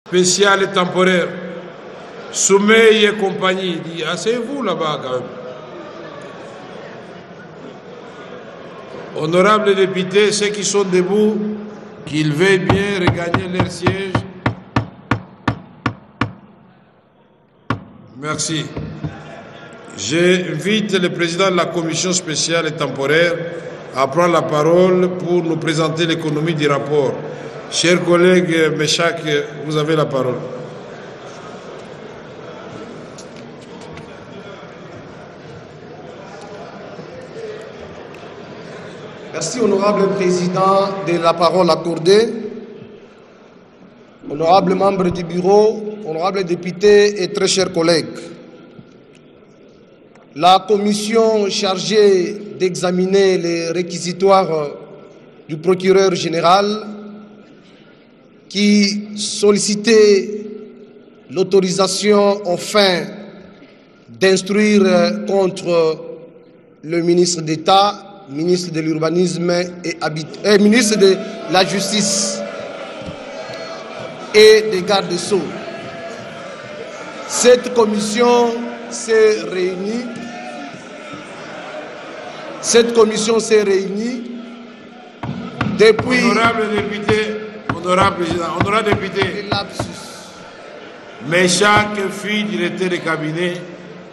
spécial et temporaire. Sommeil et compagnie. Il dit, asseyez-vous là-bas quand même. Honorables députés, ceux qui sont debout, qu'ils veuillent bien regagner leur siège. Merci. J'invite le président de la commission spéciale et temporaire à prendre la parole pour nous présenter l'économie du rapport. Chers collègues, Meshak, vous avez la parole. Merci, honorable président, de la parole accordée. Honorable membre du bureau, honorable député et très chers collègues. La commission chargée d'examiner les réquisitoires du procureur général qui sollicitait l'autorisation aux fins d'instruire contre le ministre d'État, ministre de l'Urbanisme et ministre de la Justice et des gardes des Sceaux. Cette commission s'est réunie. Cette commission s'est réunie depuis... Honorable député, honorable président, honorable député, Meshak fut directeur de cabinet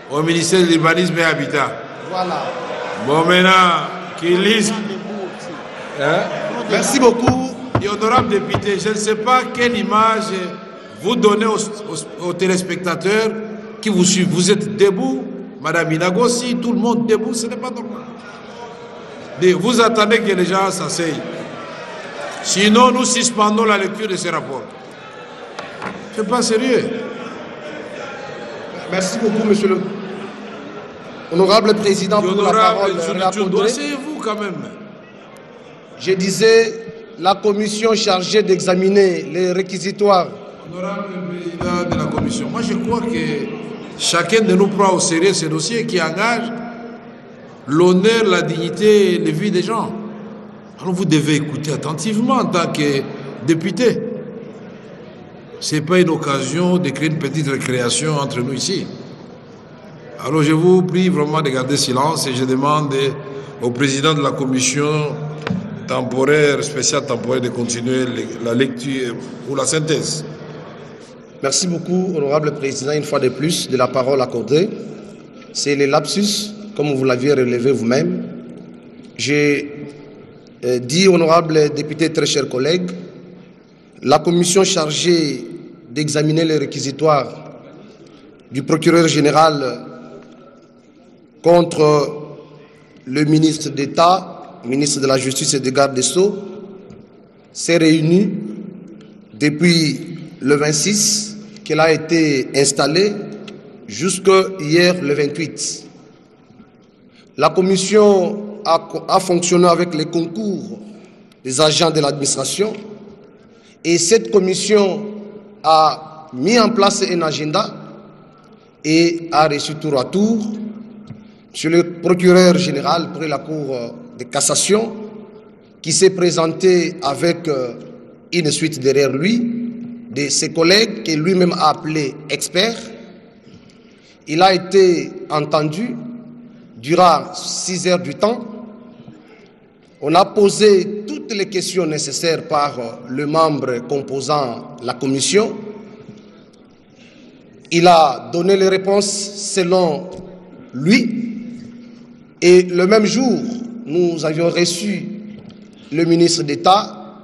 au ministère de l'Urbanisme et Habitat. Voilà. Bon, maintenant, qu'il lise. Hein? Merci beaucoup. Et honorable député, je ne sais pas quelle image vous donnez aux téléspectateurs qui vous suivent. Vous êtes debout, Madame Inago, si tout le monde debout, ce n'est pas normal. Vous attendez que les gens s'asseyent. Sinon, nous suspendons la lecture de ce rapport. Ce n'est pas sérieux. Merci beaucoup, monsieur le honorable président, pour la parole. Asseyez-vous quand même. Je disais, la commission chargée d'examiner les réquisitoires. Honorable président de la commission, moi je crois que chacun de nous prend au sérieux ce dossier qui engage l'honneur, la dignité et les vies des gens. Alors vous devez écouter attentivement en tant que député. Ce n'est pas une occasion de créer une petite récréation entre nous ici. Alors je vous prie vraiment de garder silence et je demande au président de la commission temporaire, spéciale temporaire, de continuer la lecture ou la synthèse. Merci beaucoup, honorable président, une fois de plus, de la parole accordée. C'est le lapsus, comme vous l'aviez relevé vous-même. J'ai dit, honorable député, très chers collègues, la commission chargée d'examiner les réquisitoires du procureur général contre le ministre d'État, ministre de la Justice et des gardes des Sceaux, s'est réunie depuis le 26, qu'elle a été installée, jusqu'à hier le 28. La commission a fonctionné avec les concours des agents de l'administration et cette commission a mis en place un agenda et a reçu tour à tour sur le procureur général près la Cour de cassation qui s'est présenté avec une suite derrière lui de ses collègues que lui-même a appelés experts. Il a été entendu durant 6 heures du temps. On a posé toutes les questions nécessaires par le membre composant la commission. Il a donné les réponses selon lui. Et le même jour, nous avions reçu le ministre d'État,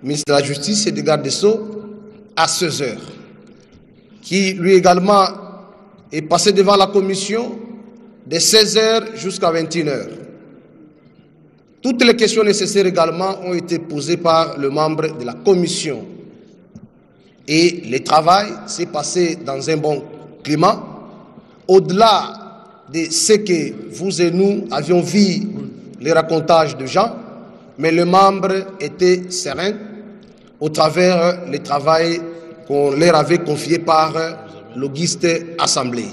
ministre de la Justice et des gardes des Sceaux, à 16 heures, qui lui également est passé devant la commission de 16 heures jusqu'à 21 heures. Toutes les questions nécessaires également ont été posées par le membre de la commission. Et le travail s'est passé dans un bon climat. Au-delà de ce que vous et nous avions vu, les racontages de gens, mais les membres étaient sereins au travers du travail qu'on leur avait confié par l'Auguste Assemblée.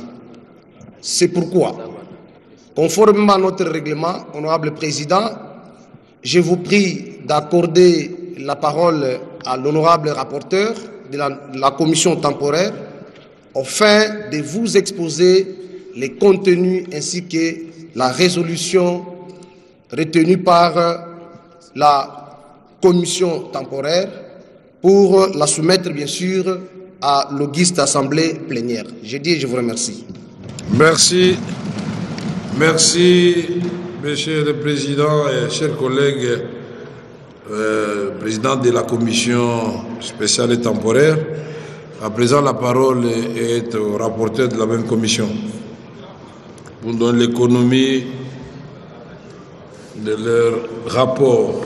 C'est pourquoi, conformément à notre règlement, honorable président, je vous prie d'accorder la parole à l'honorable rapporteur de la commission temporaire afin de vous exposer les contenus ainsi que la résolution retenue par la commission temporaire pour la soumettre bien sûr à l'auguste assemblée plénière. Je dis et je vous remercie. Merci. Merci, Monsieur le Président et chers collègues, Président de la Commission spéciale et temporaire. À présent, la parole est au rapporteur de la même commission pour donner l'économie de leur rapport.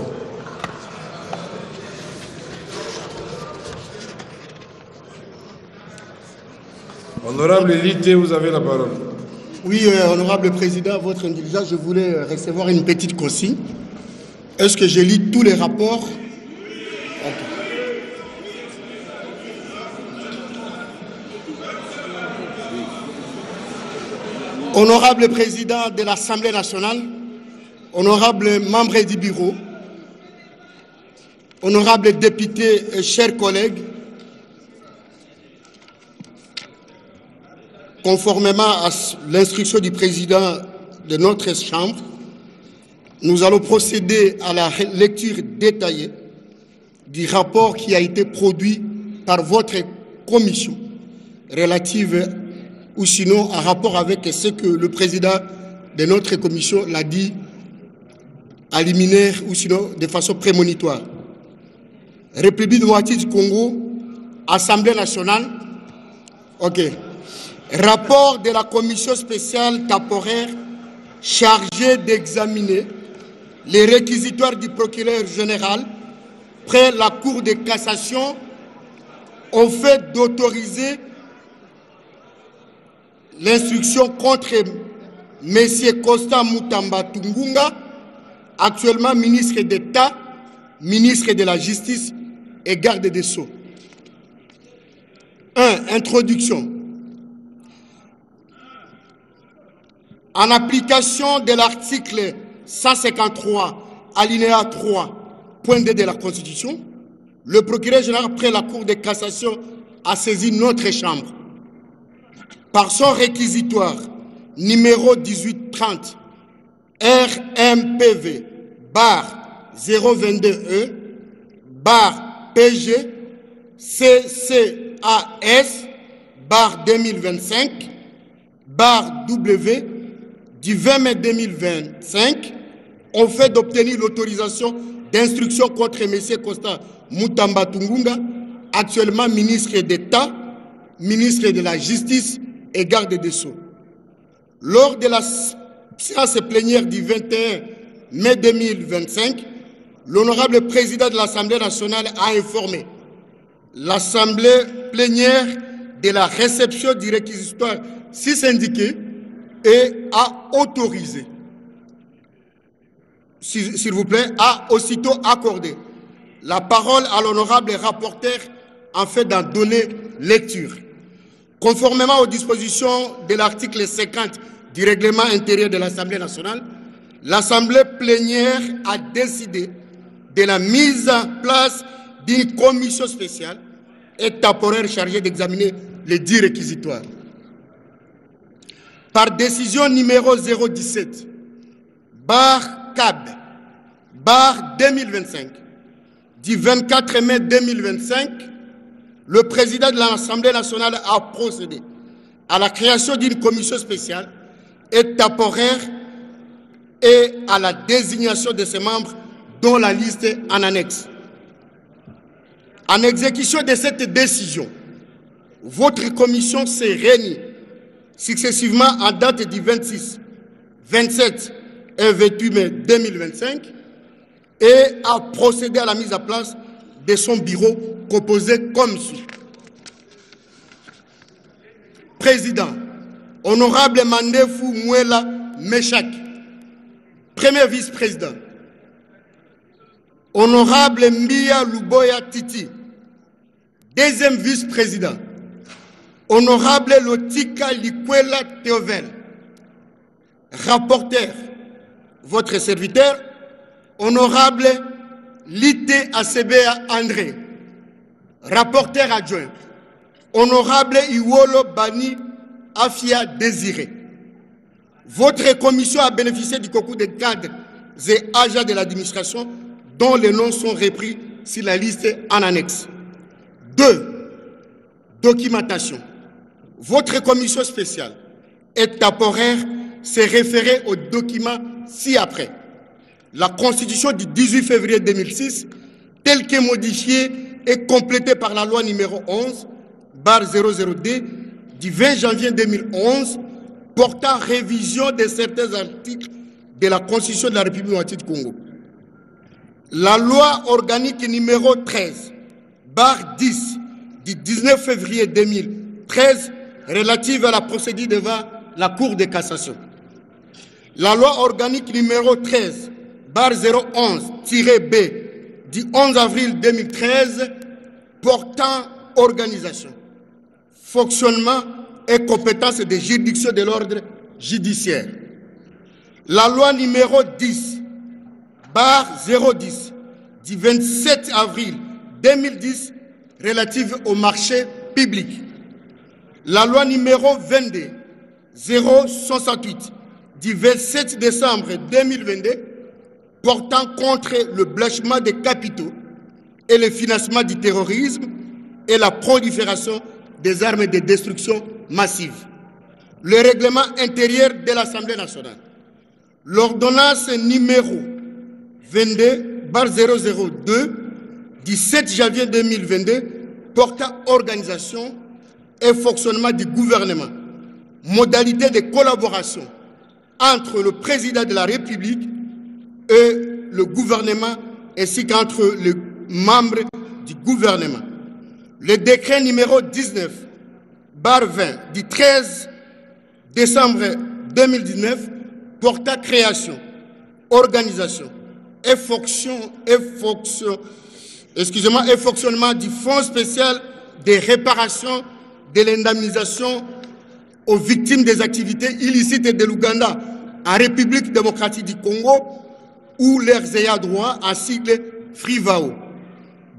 Honorable Lité, vous avez la parole. Oui, honorable président, votre indulgence, je voulais recevoir une petite consigne. Est-ce que je lis tous les rapports? Okay. Honorable président de l'Assemblée nationale, honorable membre du bureau, honorable député et chers collègues, conformément à l'instruction du président de notre Chambre, nous allons procéder à la lecture détaillée du rapport qui a été produit par votre commission relative ou sinon en rapport avec ce que le président de notre commission l'a dit à liminaire ou sinon de façon prémonitoire. République démocratique du Congo, Assemblée nationale, ok. Rapport de la commission spéciale temporaire chargée d'examiner les réquisitoires du procureur général près la Cour de cassation au fait d'autoriser l'instruction contre M. Constant Mutamba Tungunga, actuellement ministre d'État, ministre de la Justice et garde des Sceaux. 1. Introduction. En application de l'article 153, alinéa 3, point D de la Constitution, le procureur général près la Cour de cassation a saisi notre Chambre. Par son réquisitoire numéro 1830 RMPV bar 022E bar PG CCAS bar 2025 bar W du 20 mai 2025, on fait d'obtenir l'autorisation d'instruction contre M. Constant Mutamba Tungunga, actuellement ministre d'État, ministre de la Justice et garde des Sceaux. Lors de la séance plénière du 21 mai 2025, l'honorable président de l'Assemblée nationale a informé l'Assemblée plénière de la réception du réquisitoire ci-syndiqué et a autorisé, s'il vous plaît, a aussitôt accordé la parole à l'honorable rapporteur en fait d'en donner lecture. Conformément aux dispositions de l'article 50 du règlement intérieur de l'Assemblée nationale, l'Assemblée plénière a décidé de la mise en place d'une commission spéciale et temporaire chargée d'examiner les 10 réquisitoires. Par décision numéro 017, bar CAB, bar 2025, du 24 mai 2025, le président de l'Assemblée nationale a procédé à la création d'une commission spéciale et temporaire et à la désignation de ses membres dont la liste en annexe. En exécution de cette décision, votre commission s'est réunie successivement en date du 26, 27 et 28 mai 2025 et a procédé à la mise en place de son bureau composé comme suit. Président, honorable Mandefou Mouela Meshak, premier vice-président. Honorable Mbia Luboya Titi, deuxième vice-président. Honorable Lotika Likwela Théovel, rapporteur, votre serviteur. Honorable Lité Asebea André, Rapporteur adjoint, honorable Iwolo Bani Afia Désiré. Votre commission a bénéficié du concours des cadres et agents de l'administration dont les noms sont repris sur la liste en annexe. 2. Documentation. Votre commission spéciale et temporaire s'est référée aux documents ci-après. La Constitution du 18 février 2006, telle que modifiée et complétée par la loi numéro 11/00D du 20 janvier 2011 portant révision de certains articles de la Constitution de la République démocratique du Congo. La loi organique numéro 13/10 du 19 février 2013 relative à la procédure devant la Cour de cassation. La loi organique numéro 13/011-B du 11 avril 2013 portant organisation, fonctionnement et compétences des juridictions de l'ordre judiciaire. La loi numéro 10/010 du 27 avril 2010 relative au marché public. La loi numéro 22/068 du 27 décembre 2022 portant contre le blanchiment des capitaux et le financement du terrorisme et la prolifération des armes de destruction massive. Le règlement intérieur de l'Assemblée nationale. L'ordonnance numéro 22/002 du 7 janvier 2022 portant organisation et fonctionnement du gouvernement, modalité de collaboration entre le président de la République et le gouvernement ainsi qu'entre les membres du gouvernement. Le décret numéro 19/20 du 13 décembre 2019 portant création, organisation et fonctionnement du Fonds spécial de réparation de l'indemnisation aux victimes des activités illicites de l'Ouganda en République démocratique du Congo ou leurs ayants droit en sigle FRIVAO.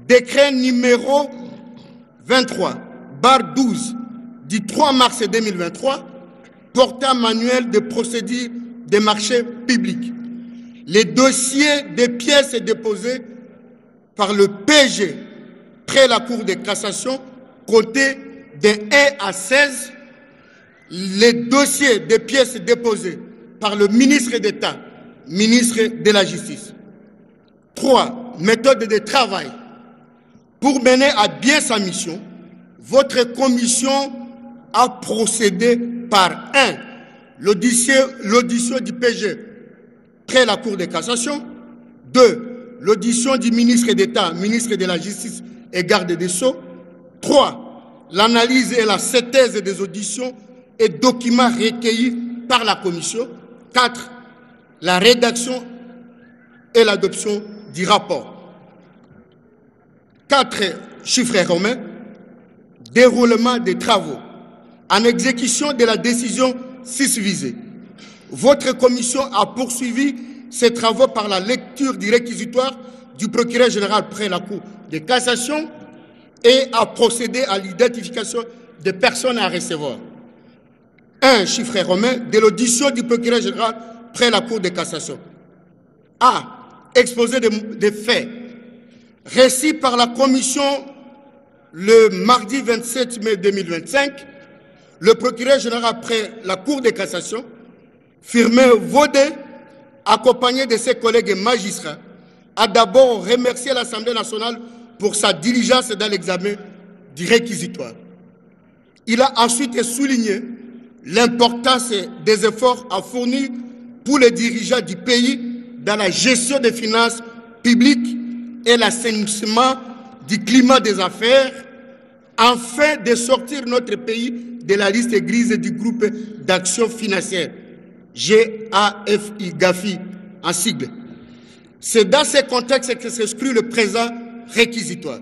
Décret numéro 23/12 du 3 mars 2023 portant manuel de procédure des marchés publics. Les dossiers des pièces déposées par le PG près la Cour de cassation comptés de 1 à 16. Les dossiers des pièces déposées par le ministre d'État, ministre de la Justice. 3. Méthode de travail. Pour mener à bien sa mission, votre commission a procédé par 1. L'audition du PG près la Cour de cassation. 2. L'audition du ministre d'État, ministre de la Justice et garde des Sceaux. 3. L'analyse et la synthèse des auditions et documents recueillis par la commission. 4. La rédaction et l'adoption du rapport. 4. Chiffres romains. Déroulement des travaux. En exécution de la décision 6 visée. Votre commission a poursuivi ses travaux par la lecture du réquisitoire du procureur général près la Cour de cassation et a procédé à l'identification des personnes à recevoir. 1. Chiffre romain de l'audition du procureur général près la Cour de cassation. A. Exposé des faits. Récit par la commission le mardi 27 mai 2025, le procureur général près la Cour de cassation, Firmin Vodé, accompagné de ses collègues magistrats, a d'abord remercié l'Assemblée nationale pour sa diligence dans l'examen du réquisitoire. Il a ensuite souligné l'importance des efforts à fournir pour les dirigeants du pays dans la gestion des finances publiques et l'assainissement du climat des affaires, afin de sortir notre pays de la liste grise du groupe d'action financière, GAFI en sigle. C'est dans ce contexte que s'inscrit le présent réquisitoire.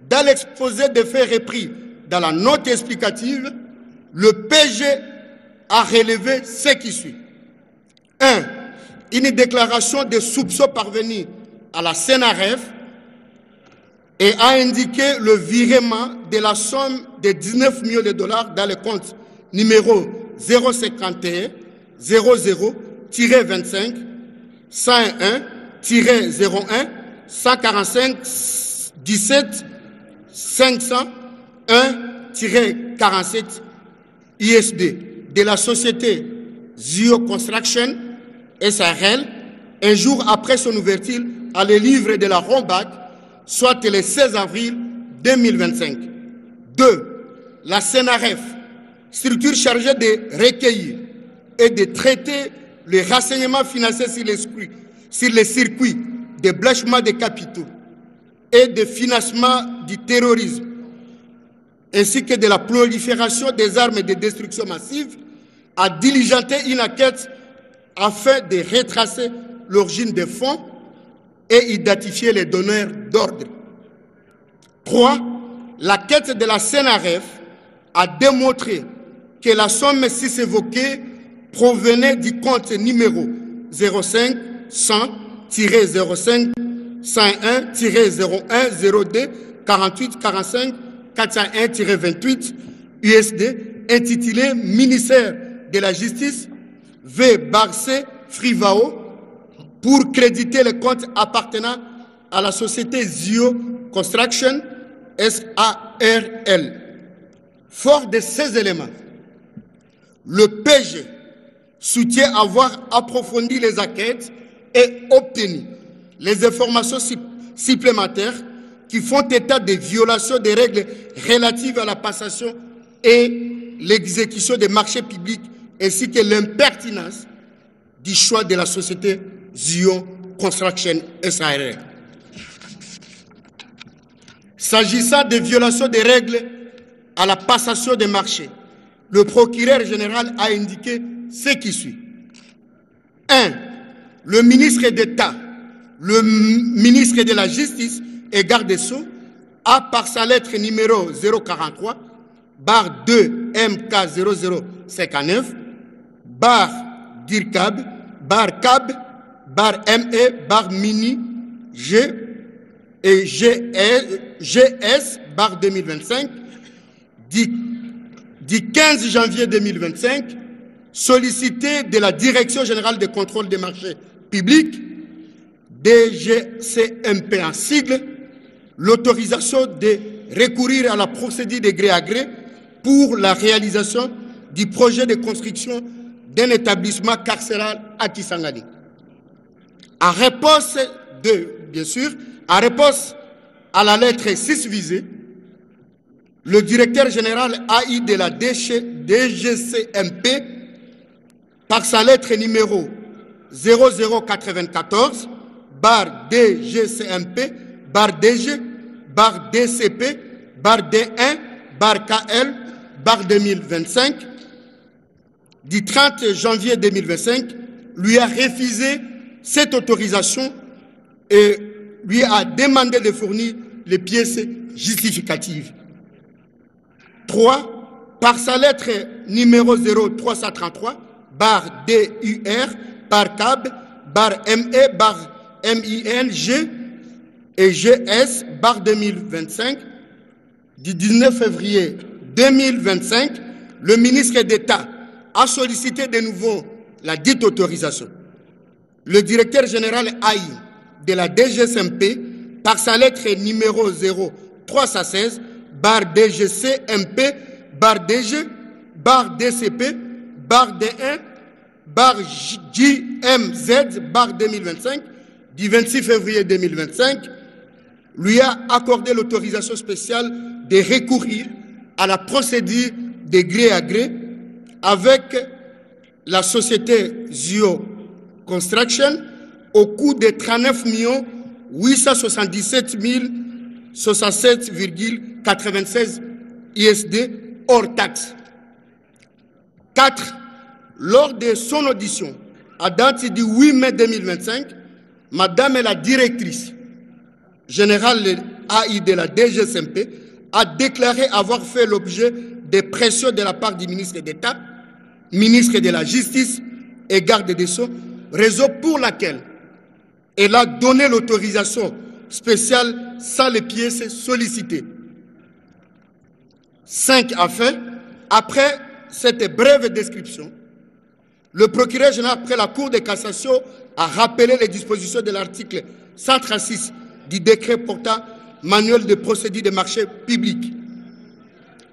Dans l'exposé des faits repris dans la note explicative, le PG a relevé ce qui suit. 1. Une déclaration de soupçons parvenue à la CNRF et a indiqué le virement de la somme de 19 millions de dollars dans le compte numéro 051 00-25 101-01 145 17 501-47 USD de la société Zio Construction SARL un jour après son ouverture à le livre de la Rombac, soit le 16 avril 2025. 2. La CNRF, structure chargée de recueillir et de traiter les renseignements financiers sur les circuits de blanchiment de capitaux et de financement du terrorisme, ainsi que de la prolifération des armes de destruction massive, a diligenté une enquête afin de retracer l'origine des fonds et identifier les donneurs d'ordre. 3. La quête de la CNRF a démontré que la somme 6 évoquée provenait du compte numéro 05 100-05 101-01 02 48 45 401-28 USD intitulé Ministère de la Justice V. Barcé Frivao pour créditer les comptes appartenant à la société Zio Construction SARL. Fort de ces éléments, le PG soutient avoir approfondi les enquêtes et obtenu les informations supplémentaires qui font état des violations des règles relatives à la passation et l'exécution des marchés publics ainsi que l'impertinence du choix de la société Zio Construction SARL. S'agissant des violations des règles à la passation des marchés, le procureur général a indiqué ce qui suit. 1. Le ministre d'État, le ministre de la Justice et garde des Sceaux a par sa lettre numéro 043 barre 2 MK 0059 barre DIRCAB barre CAB barre ME barre mini G et GS barre 2025 du 15 janvier 2025 sollicité de la Direction générale de contrôle des marchés publics DGCMP en sigle l'autorisation de recourir à la procédure de gré à gré pour la réalisation du projet de construction d'un établissement carcéral à Kisangani. En réponse à la lettre 6 visée, le directeur général AI de la DGCMP, par sa lettre numéro 0094, barre DGCMP, barre DG, barre DCP, barre D1, barre KL, barre 2025, du 30 janvier 2025, lui a refusé cette autorisation et lui a demandé de fournir les pièces justificatives. 3. Par sa lettre numéro 0333, barre DUR, barre CAB, barre ME, barre MING et GS, barre 2025, du 19 février 2025, le ministre d'État a sollicité de nouveau la dite autorisation. Le directeur général AI de la DGCMP, par sa lettre numéro 0316, barre DGCMP, barre DG, barre DCP, barre D1, barre JMZ, barre 2025, du 26 février 2025, lui a accordé l'autorisation spéciale de recourir à la procédure de gré à gré avec la société Zio Construction au coût de 39 877 067,96 ISD hors taxe. 4. Lors de son audition, à date du 8 mai 2025, Madame la directrice générale AI de la DGCMP a déclaré avoir fait l'objet des pressions de la part du ministre d'État, ministre de la Justice et garde des Sceaux, raison pour laquelle elle a donné l'autorisation spéciale sans les pièces sollicitées. 5 affaires. Après cette brève description, le procureur général, après la Cour de cassation, a rappelé les dispositions de l'article 136 du décret portant manuel de procédure des marchés publics.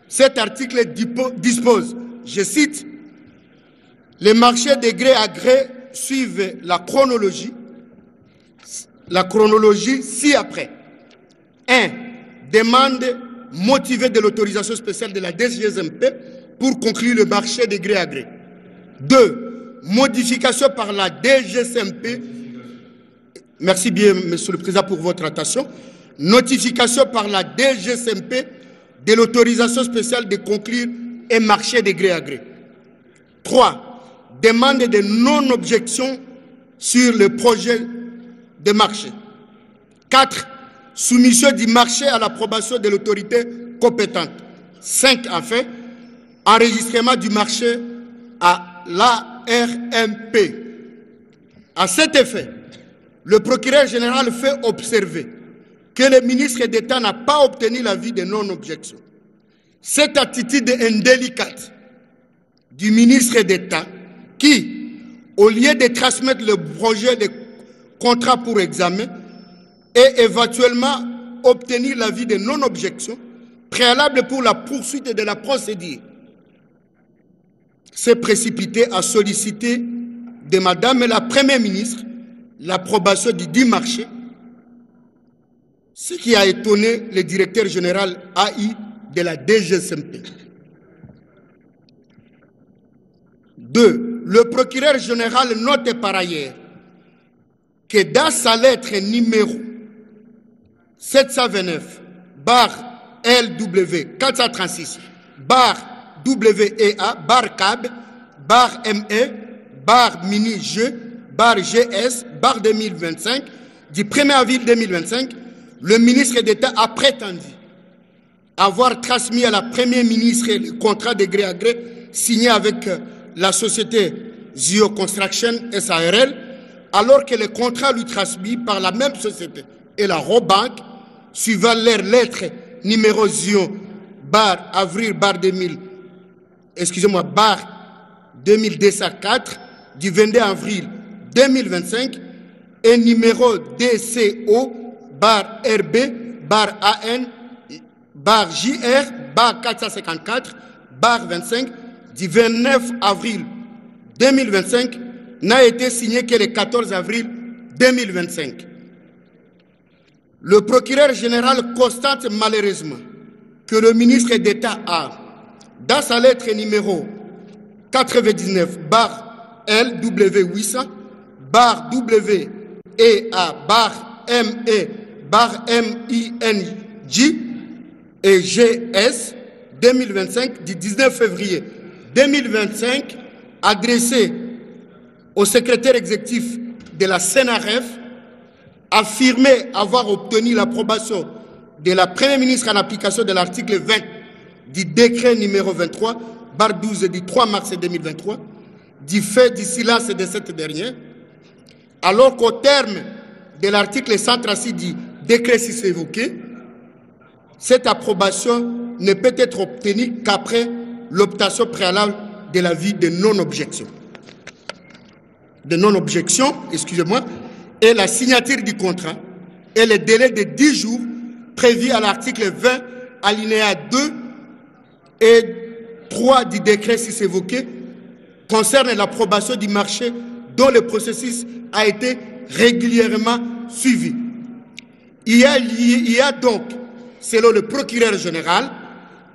Cet article dispose, je cite, « Les marchés de gré à gré suivent la chronologie ci-après. 1. Demande motivée de l'autorisation spéciale de la DGSMP pour conclure le marché de gré à gré. 2. Modification par la DGSMP. Merci bien, Monsieur le Président, pour votre attention. Notification par la DGSMP de l'autorisation spéciale de conclure un marché de gré à gré. 3. Demande de non-objection sur le projet de marché. 4. Soumission du marché à l'approbation de l'autorité compétente. 5. Enfin, enregistrement du marché à l'ARMP. À cet effet, le procureur général fait observer que le ministre d'État n'a pas obtenu l'avis de non-objection. Cette attitude indélicate du ministre d'État qui, au lieu de transmettre le projet de contrat pour examen et éventuellement obtenir l'avis de non-objection préalable pour la poursuite de la procédure, s'est précipité à solliciter de Madame la Première ministre l'approbation du dit marché, ce qui a étonné le directeur général AI de la DGSMP. 2. Le procureur général note par ailleurs que dans sa lettre numéro 729 LW 436 WEA CAB ME mini jeu GS 2025 du 1er avril 2025, le ministre d'État a prétendu avoir transmis à la Première ministre le contrat de gré à gré signé avec la société Zio Construction SARL, alors que le contrat lui transmis par la même société et la Robank, suivant leur lettre numéro Zio avril 2204 du 22 avril 2025 et numéro DCO RB AN JR 454 25 du 29 avril 2025 n'a été signé que le 14 avril 2025. Le procureur général constate malheureusement que le ministre d'État a, dans sa lettre numéro 99 LW 800 WEA ME MINJ et GS 2025 du 19 février 2025, adressé au secrétaire exécutif de la CNRF, affirmé avoir obtenu l'approbation de la Première ministre en application de l'article 20 du décret numéro 23/12 du 3 mars 2023, du fait du silence de cette dernière, alors qu'au terme de l'article 136 du décret ci-évoqué, cette approbation ne peut être obtenue qu'après l'obtention préalable de l'avis de non-objection. Et la signature du contrat et le délai de 10 jours prévu à l'article 20, alinéa 2 et 3 du décret ci-évoqué concerne l'approbation du marché dont le processus a été régulièrement suivi. Il y a donc, selon le procureur général,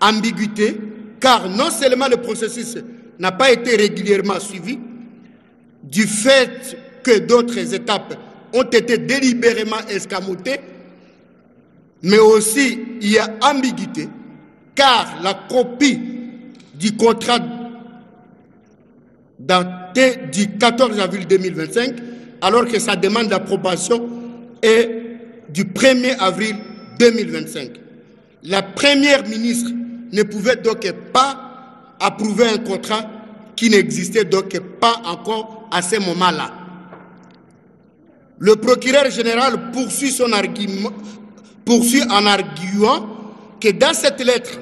ambiguïté, car non seulement le processus n'a pas été régulièrement suivi, du fait que d'autres étapes ont été délibérément escamotées, mais aussi il y a ambiguïté, car la copie du contrat daté du 14 avril 2025, alors que sa demande d'approbation est du 1er avril 2025. La Première ministre ne pouvait donc pas approuver un contrat qui n'existait donc pas encore à ce moment-là. Le procureur général poursuit en arguant que dans cette lettre...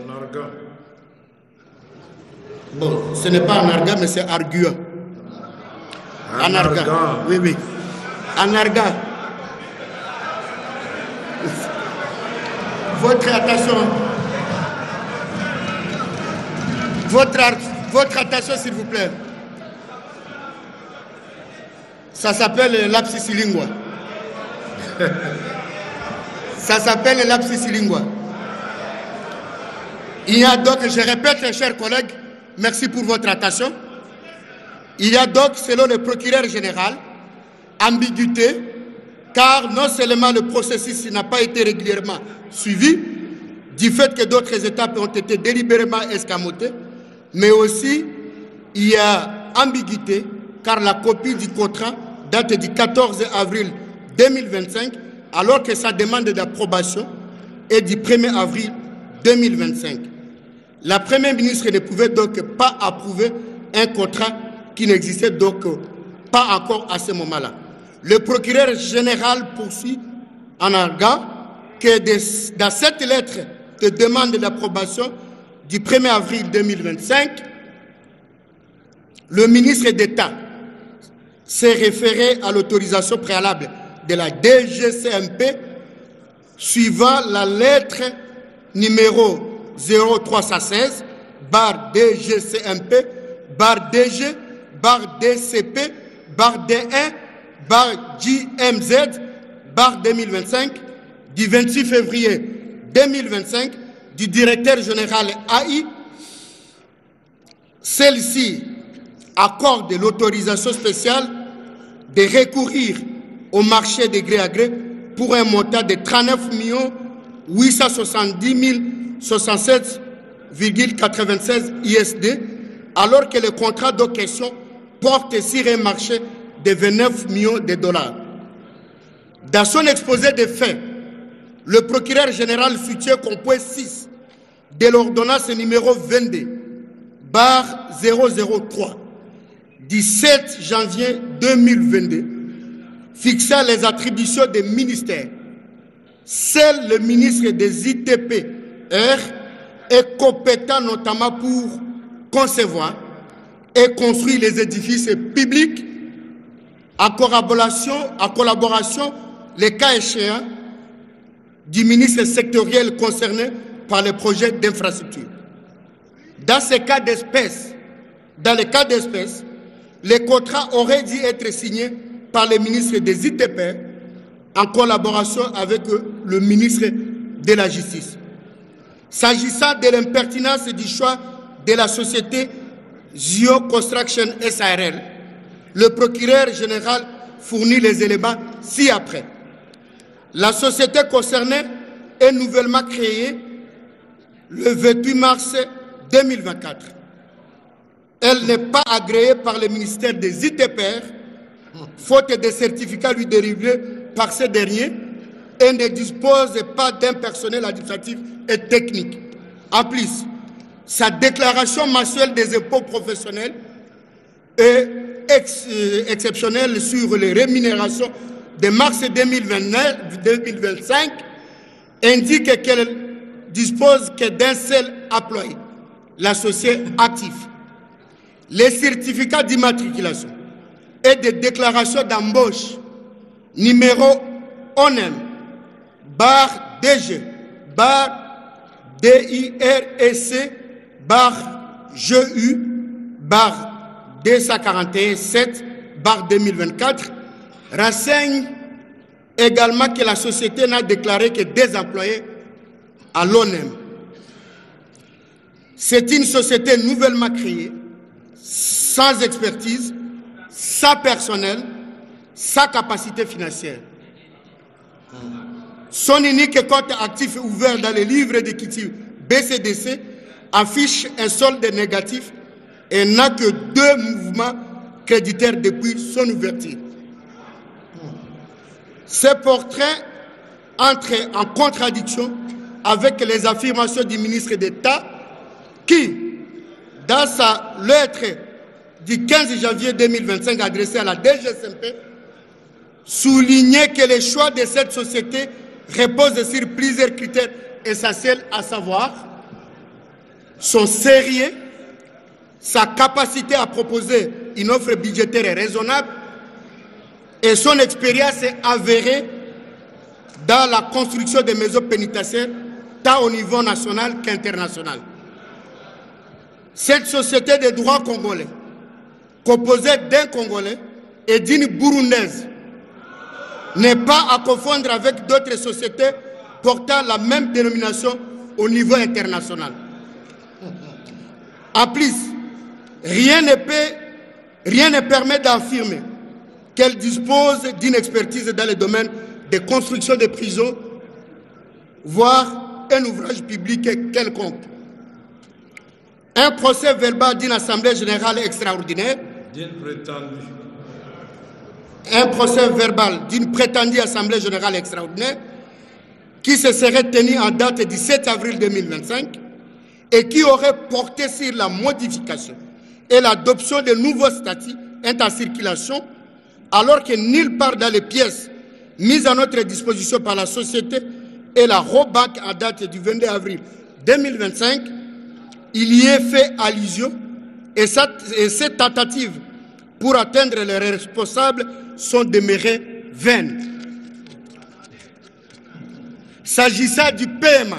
Bon, ce n'est pas en arguant, mais c'est arguant. En arguant. Oui, oui. En arguant. Votre attention. Votre attention, s'il vous plaît. Ça s'appelle lapsus lingua. Ça s'appelle lapsus lingua. Il y a donc, je répète, chers collègues, merci pour votre attention. Il y a donc, selon le procureur général, ambiguïté, car non seulement le processus n'a pas été régulièrement suivi, du fait que d'autres étapes ont été délibérément escamotées, mais aussi il y a ambiguïté, car la copie du contrat date du 14 avril 2025, alors que sa demande d'approbation est du 1er avril 2025. La Première ministre ne pouvait donc pas approuver un contrat qui n'existait donc pas encore à ce moment-là. Le procureur général poursuit en arguant que dans cette lettre de demande d'approbation du 1er avril 2025, le ministre d'État s'est référé à l'autorisation préalable de la DGCMP suivant la lettre numéro 0316 barre DGCMP barre DG barre DCP barre D1 barre JMZ barre 2025 du 26 février 2025 du directeur général AI. Celle-ci accorde l'autorisation spéciale de recourir au marché de gré à gré pour un montant de 39 870 067,96 ISD, alors que le contrat de question porte sur un marché de 29 millions de dollars. Dans son exposé des faits, le procureur général soutient qu'au point 6 de l'ordonnance numéro 22/003 du 7 janvier 2022 fixant les attributions des ministères, seul le ministre des ITPR est compétent notamment pour concevoir et construire les édifices publics en collaboration, les cas échéants, du ministre sectoriel concerné par les projets d'infrastructure. Dans les cas d'espèce, les contrats auraient dû être signés par le ministre des ITP en collaboration avec le ministre de la Justice. S'agissant de l'impertinence du choix de la société Geo Construction SARL, le procureur général fournit les éléments ci-après. La société concernée est nouvellement créée le 28 mars 2024. Elle n'est pas agréée par le ministère des ITPR, faute de certificats lui délivrés par ces derniers, et ne dispose pas d'un personnel administratif et technique. En plus, sa déclaration mensuelle des impôts professionnels est exceptionnelle sur les rémunérations de mars 2025 indique qu'elle dispose que d'un seul employé, l'associé actif. Les certificats d'immatriculation et de déclaration d'embauche numéro ONEM barre DG barre DIREC barre GU barre 241-7 barre 2024 renseigne également que la société n'a déclaré que des employés à l'ONEM. C'est une société nouvellement créée, sans expertise, sans personnel, sans capacité financière. Son unique compte actif ouvert dans les livres d'équité BCDC affiche un solde négatif et n'a que 2 mouvements créditaires depuis son ouverture. Ce portrait entre en contradiction avec les affirmations du ministre d'État qui, dans sa lettre du 15 janvier 2025 adressée à la DGCMP, souligner que le choix de cette société repose sur plusieurs critères essentiels, à savoir son sérieux, sa capacité à proposer une offre budgétaire raisonnable et son expérience avérée dans la construction des maisons pénitentiaires, tant au niveau national qu'international. Cette société de droit congolais, composée d'un Congolais et d'une Burundaise, n'est pas à confondre avec d'autres sociétés portant la même dénomination au niveau international. En plus, rien ne permet d'affirmer qu'elle dispose d'une expertise dans le domaine de construction de prisons, voire un ouvrage public quelconque. Un procès verbal d'une assemblée générale extraordinaire, un procès verbal d'une prétendue assemblée générale extraordinaire qui se serait tenue en date du 7 avril 2025 et qui aurait porté sur la modification et l'adoption de nouveaux statuts en circulation, alors que nulle part dans les pièces mises à notre disposition par la société et la Robank en date du 22 avril 2025, il y est fait allusion et ces tentatives pour atteindre les responsables sont demeurées vaines. S'agissant du paiement,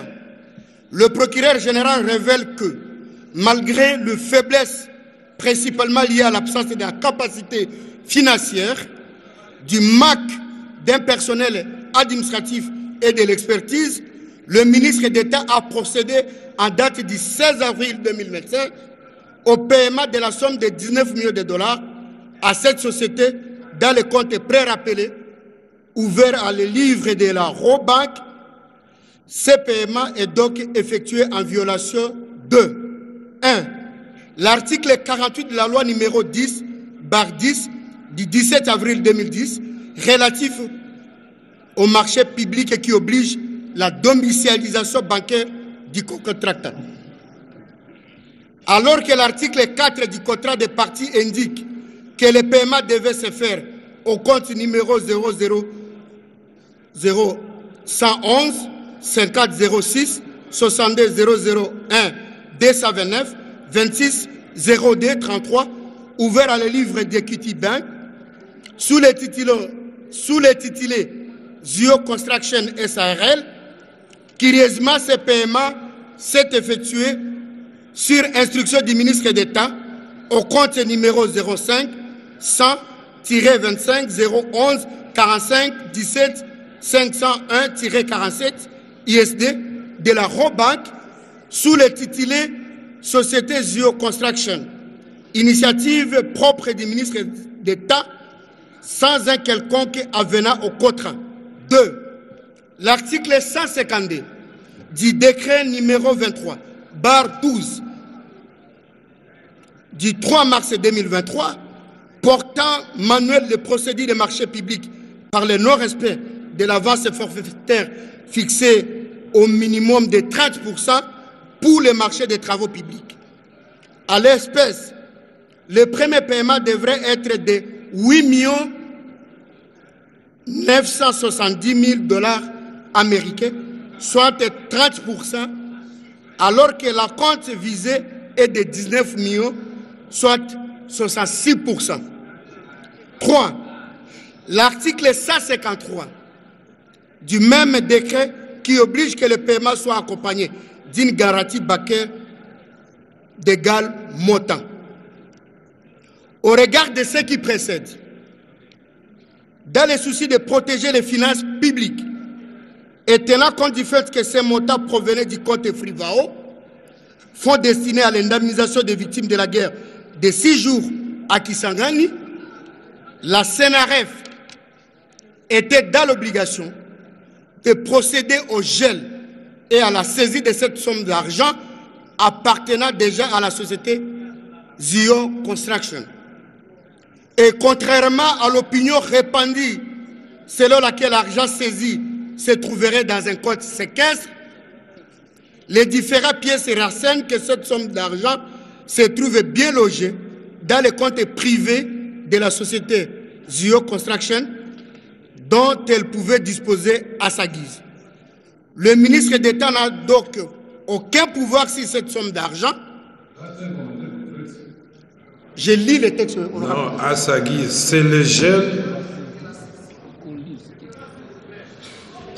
le procureur général révèle que, malgré les faiblesses principalement liées à l'absence de la capacité financière, du manque d'un personnel administratif et de l'expertise, le ministre d'État a procédé en date du 16 avril 2025 au paiement de la somme de 19 millions de dollars à cette société dans le compte pré-rappelé ouvert à le livre de la Robank. Ce paiement est donc effectué en violation de 1. L'article 48 de la loi numéro 10/10 du 17 avril 2010 relatif au marché public qui oblige la domicilialisation bancaire du contractant. Alors que l'article 4 du contrat de parties indique que le paiement devait se faire au compte numéro 0000111 5006 62 001 229 26 0D 33 ouvert à le livre d'Equity Bank sous les titulés Zio Construction SARL. Curieusement, ce paiement s'est effectué sur instruction du ministre d'État au compte numéro 05 100-25 011 45 17 501-47 ISD de la Robank sous le titulé Société Zio Construction, initiative propre du ministre d'État sans un quelconque avenant au contrat. 2. L'article 152 du décret numéro 23/12 du 3 mars 2023 portant manuel de procédure des marchés publics par le non-respect de l'avance forfaitaire fixée au minimum de 30% pour le marché des travaux publics. À l'espèce, le premier paiement devrait être de 8 970 000 dollars américains, soit 30%, alors que la compte visée est de 19 millions, soit 66%. 3. L'article 153 du même décret qui oblige que le paiement soit accompagné d'une garantie bancaire d'égal montant. Au regard de ce qui précède, dans le souci de protéger les finances publiques et tenant compte du fait que ces montants provenaient du compte Frivao, fonds destiné à l'indemnisation des victimes de la guerre de 6 jours à Kisangani, la CNRF était dans l'obligation de procéder au gel et à la saisie de cette somme d'argent appartenant déjà à la société Zio Construction. Et contrairement à l'opinion répandue selon laquelle l'argent saisi se trouverait dans un compte séquestre, les différentes pièces renseignent que cette somme d'argent se trouve bien logée dans les comptes privés de la société Zio Construction dont elle pouvait disposer à sa guise. Le ministre d'État n'a donc aucun pouvoir sur cette somme d'argent. Je lis les textes. Non, à sa guise, c'est le gel.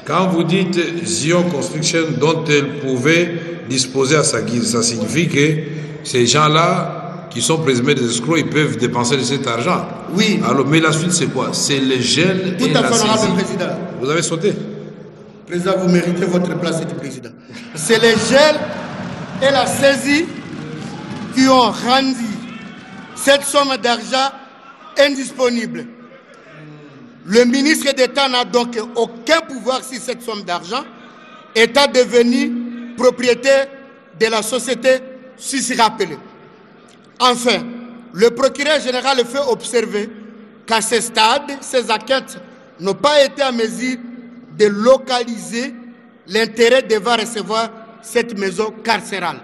Quand vous dites Zion Construction dont elle pouvait disposer à sa guise, ça signifie que ces gens-là qui sont présumés des escrocs, ils peuvent dépenser de cet argent. Oui. Alors, mais la suite, c'est quoi? C'est le gel Tout et à la fait, saisie. honorable président. Vous avez sauté? Président, vous méritez votre place de président. C'est les gels et la saisie qui ont rendu cette somme d'argent indisponible. Le ministre d'État n'a donc aucun pouvoir sur cette somme d'argent, étant devenu propriétaire de la société susci rappelée. Enfin, le procureur général fait observer qu'à ce stade, ces enquêtes n'ont pas été en mesure de localiser l'intérêt devant recevoir cette maison carcérale.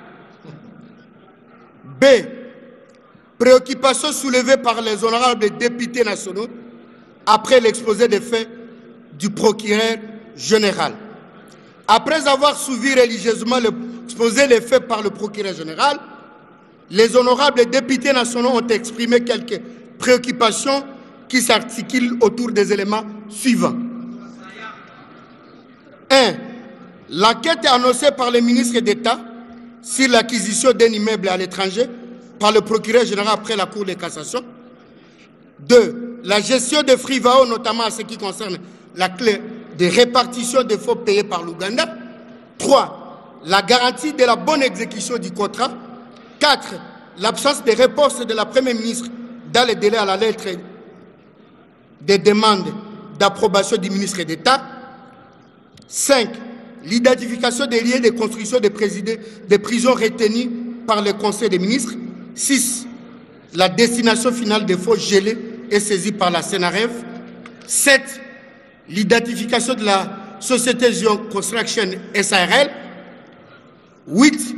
B. Préoccupation soulevée par les honorables députés nationaux après l'exposé des faits du procureur général. Après avoir suivi religieusement l'exposé des faits par le procureur général, les honorables députés nationaux ont exprimé quelques préoccupations qui s'articulent autour des éléments suivants. 1. L'enquête annoncée par le ministre d'État sur l'acquisition d'un immeuble à l'étranger par le procureur général après la Cour de cassation. 2. La gestion de Frivao, notamment en ce qui concerne la clé de répartition des fonds payés par l'Ouganda. 3. La garantie de la bonne exécution du contrat. 4. L'absence de réponse de la Première ministre dans les délais à la lettre des demandes d'approbation du ministre d'État. 5. L'identification des lieux de construction des prisons retenues par le Conseil des ministres. 6. La destination finale des fonds gelés et saisis par la CNRF. 7. L'identification de la société Zion Construction SARL. 8.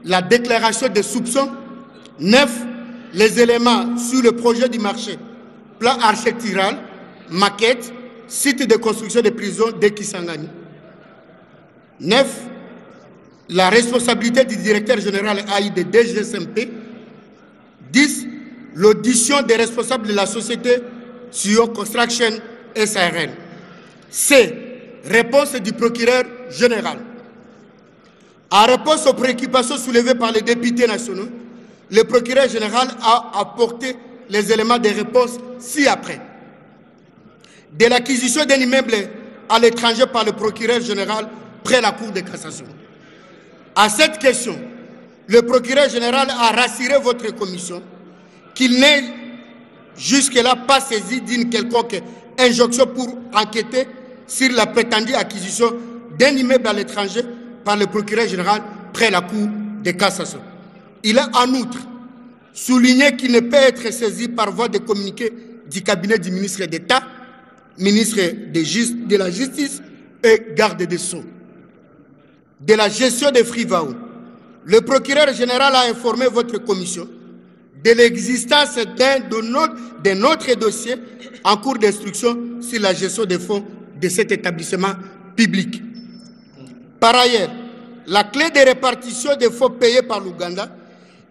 La déclaration des soupçons. 9. Les éléments sur le projet du marché, plan architectural, maquette, site de construction des prisons de Kisangani. 9. La responsabilité du directeur général AI de DGSMP. 10. L'audition des responsables de la société Zion Construction SARL. C. Réponse du procureur général. En réponse aux préoccupations soulevées par les députés nationaux, le procureur général a apporté les éléments de réponse ci-après. De l'acquisition d'un immeuble à l'étranger par le procureur général près la Cour de cassation. À cette question, le procureur général a rassuré votre commission qu'il n'est jusque-là pas saisi d'une quelconque injonction pour enquêter sur la prétendue acquisition d'un immeuble à l'étranger par le procureur général près la Cour de cassation. Il a en outre souligné qu'il ne peut être saisi par voie de communiqué du cabinet du ministre d'État, ministre de la Justice et garde des Sceaux. De la gestion des Frivao, le procureur général a informé votre commission de l'existence d'un autre dossier en cours d'instruction sur la gestion des fonds de cet établissement public. Par ailleurs, la clé de répartition des fonds payés par l'Ouganda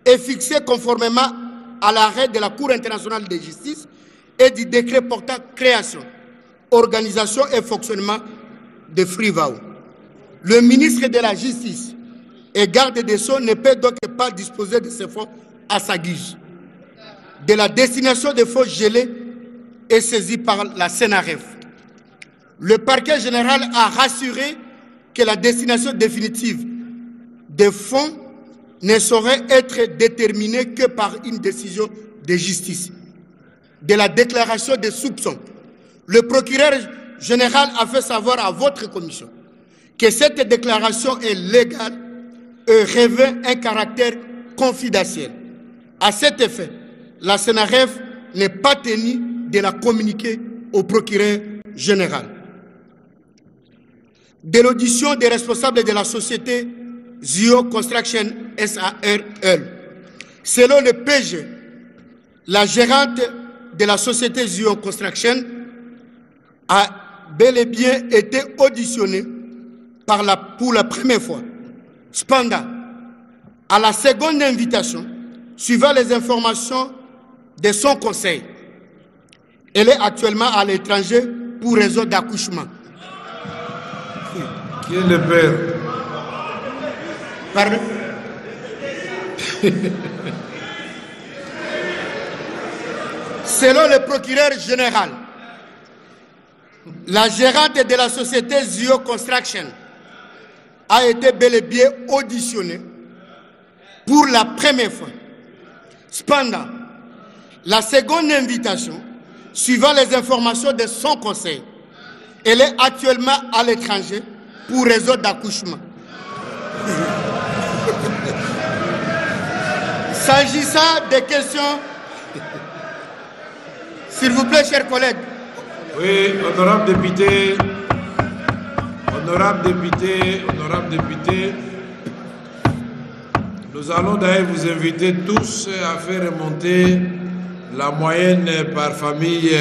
est fixée conformément à l'arrêt de la Cour internationale de justice et du décret portant création, organisation et fonctionnement de Frivao. Le ministre de la Justice et garde des Sceaux ne peut donc pas disposer de ces fonds à sa guise. De la destination des fonds gelés et saisis par la CNRF. Le parquet général a rassuré que la destination définitive des fonds ne saurait être déterminée que par une décision de justice. De la déclaration des soupçons, le procureur général a fait savoir à votre commission que cette déclaration est légale et revêt un caractère confidentiel. À cet effet, la CNRF n'est pas tenue de la communiquer au procureur général. De l'audition des responsables de la société Zion Construction SARL. Selon le PG, la gérante de la société Zion Construction a bel et bien été auditionné pour la première fois. Cependant, à la seconde invitation, suivant les informations de son conseil, elle est actuellement à l'étranger pour raison d'accouchement. Qui est le père? Pardon? Selon le procureur général, la gérante de la société Zio Construction a été bel et bien auditionnée pour la première fois. Cependant, la seconde invitation, suivant les informations de son conseil, elle est actuellement à l'étranger pour raison d'accouchement. S'agissant des questions, s'il vous plaît, chers collègues. Oui, honorable député, nous allons d'ailleurs vous inviter tous à faire remonter la moyenne par famille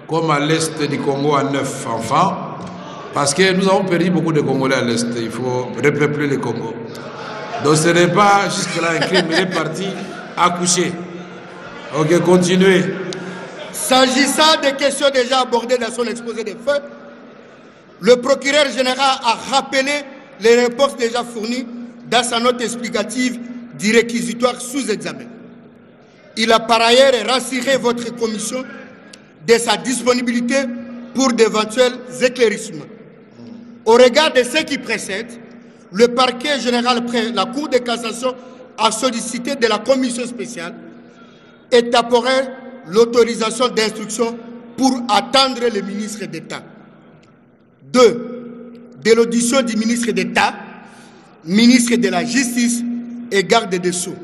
comme à l'est du Congo à 9 enfants, parce que nous avons perdu beaucoup de Congolais à l'est, il faut repeupler le Congo. Donc ce n'est pas jusque-là un crime, il est parti accoucher. Ok, continuez. S'agissant des questions déjà abordées dans son exposé des faits, le procureur général a rappelé les réponses déjà fournies dans sa note explicative du réquisitoire sous examen. Il a par ailleurs rassuré votre commission de sa disponibilité pour d'éventuels éclaircissements. Au regard de ce qui précède, le parquet général près la Cour de cassation a sollicité de la commission spéciale étaperait l'autorisation d'instruction pour attendre le ministre d'État. 2. De l'audition du ministre d'État, ministre de la Justice et garde des Sceaux.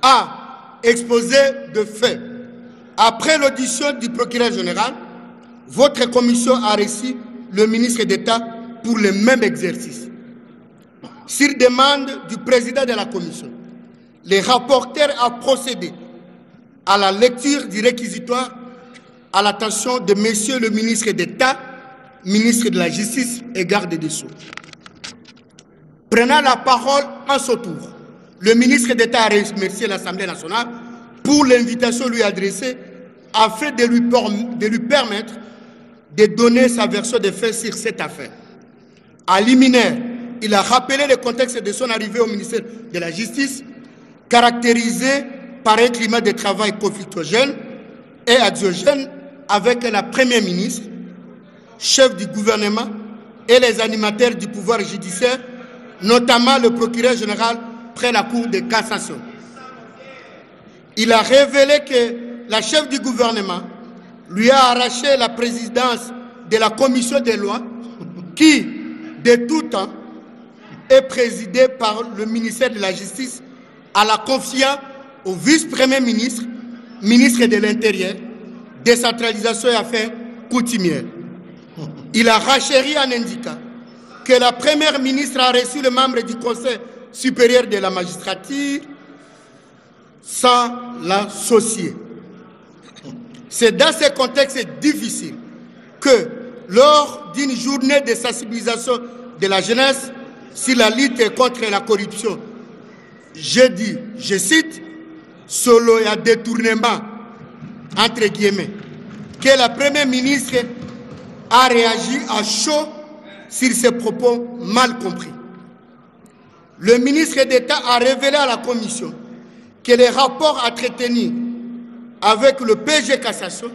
A. Exposé de fait. Après l'audition du procureur général, votre commission a reçu le ministre d'État pour le même exercice. Sur demande du président de la commission, les rapporteurs ont procédé à la lecture du réquisitoire à l'attention de Monsieur le ministre d'État, ministre de la Justice et garde des Sceaux. Prenant la parole en son tour, le ministre d'État a remercié l'Assemblée nationale pour l'invitation lui adressée afin de lui permettre de donner sa version des faits sur cette affaire. À liminaire, il a rappelé le contexte de son arrivée au ministère de la Justice, caractérisé par un climat de travail conflictuogène et anxiogène avec la Première ministre, chef du gouvernement et les animateurs du pouvoir judiciaire, notamment le procureur général près la Cour de cassation. Il a révélé que la chef du gouvernement lui a arraché la présidence de la commission des lois qui, de tout temps, est présidée par le ministère de la Justice, en la confiant au vice-premier ministre, ministre de l'Intérieur, décentralisation et affaires coutumières. Il a rachéri en indiquant que la première ministre a reçu le membre du Conseil supérieur de la magistrature sans l'associer. C'est dans ce contexte difficile que, lors d'une journée de sensibilisation de la jeunesse sur la lutte contre la corruption, je dis, je cite, solo et à détournement, entre guillemets, que la première ministre a réagi à chaud sur ces propos mal compris. Le ministre d'État a révélé à la commission que les rapports entretenus avec le PG Cassation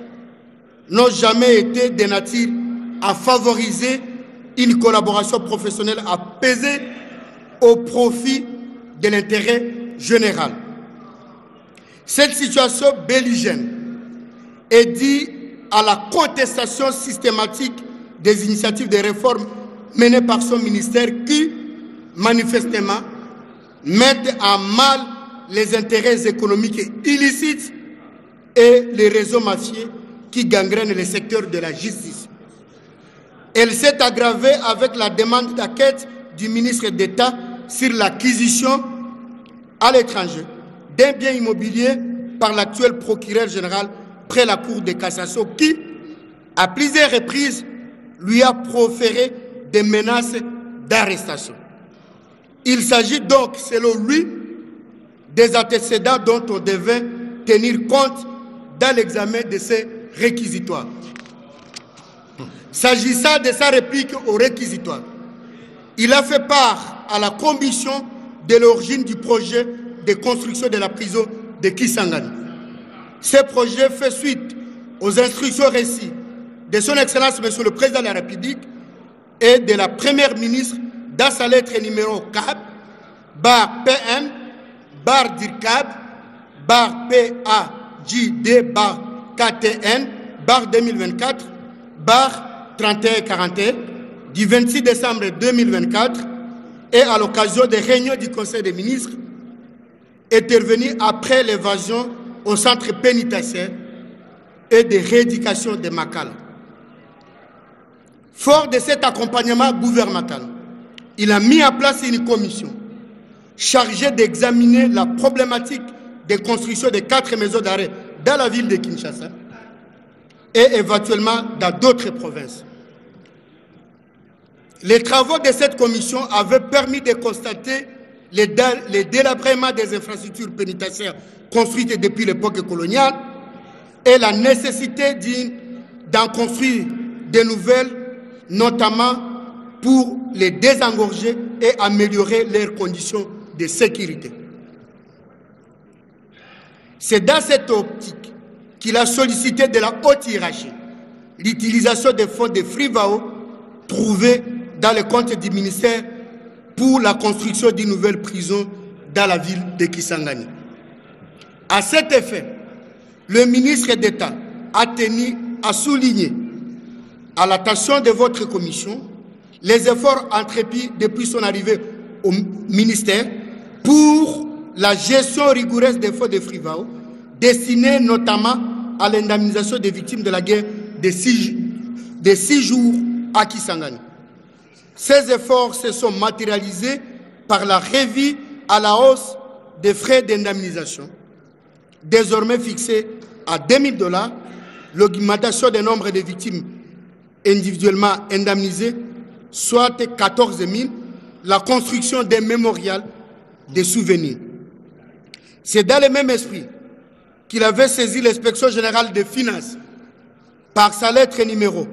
n'ont jamais été de nature à favoriser une collaboration professionnelle apaisée au profit de l'intérêt général. Cette situation belligène est due à la contestation systématique des initiatives de réforme menées par son ministère qui, manifestement, mettent à mal les intérêts économiques illicites et les réseaux mafieux qui gangrènent le secteur de la justice. Elle s'est aggravée avec la demande d'enquête du ministre d'État sur l'acquisition à l'étranger d'un bien immobilier par l'actuel procureur général près la Cour de cassation qui, à plusieurs reprises, lui a proféré des menaces d'arrestation. Il s'agit donc, selon lui, des antécédents dont on devait tenir compte dans l'examen de ces réquisitoires. S'agissant de sa réplique au réquisitoire, il a fait part à la commission de l'origine du projet de construction de la prison de Kisangani. Ce projet fait suite aux instructions reçues de son Excellence Monsieur le Président de la République et de la Première ministre dans sa lettre numéro 4, bar PM, bar DIRCAB, bar PAJD, bar KTN, bar 2024, bar 3141, du 26 décembre 2024, et à l'occasion des réunions du Conseil des ministres, intervenue après l'évasion au centre pénitentiaire et de rééducation de Makala. Fort de cet accompagnement gouvernemental, il a mis en place une commission chargée d'examiner la problématique de construction de 4 maisons d'arrêt dans la ville de Kinshasa et éventuellement dans d'autres provinces. Les travaux de cette commission avaient permis de constater les délabrements des infrastructures pénitentiaires construites depuis l'époque coloniale et la nécessité d'en construire de nouvelles, notamment pour les désengorger et améliorer leurs conditions de sécurité. C'est dans cette optique qu'il a sollicité de la haute hiérarchie l'utilisation des fonds de FRIVAO trouvés dans le compte du ministère pour la construction d'une nouvelle prison dans la ville de Kisangani. À cet effet, le ministre d'État a tenu à souligner à l'attention de votre commission les efforts entrepris depuis son arrivée au ministère pour la gestion rigoureuse des fonds de FRIVAO, destinés notamment à l'indemnisation des victimes de la guerre des 6 jours à Kisangani. Ces efforts se sont matérialisés par la revue à la hausse des frais d'indemnisation, désormais fixés à $2000, l'augmentation du nombre de victimes individuellement indemnisées, soit 14 000, la construction d'un mémorial des souvenirs. C'est dans le même esprit qu'il avait saisi l'inspection générale des finances par sa lettre numéro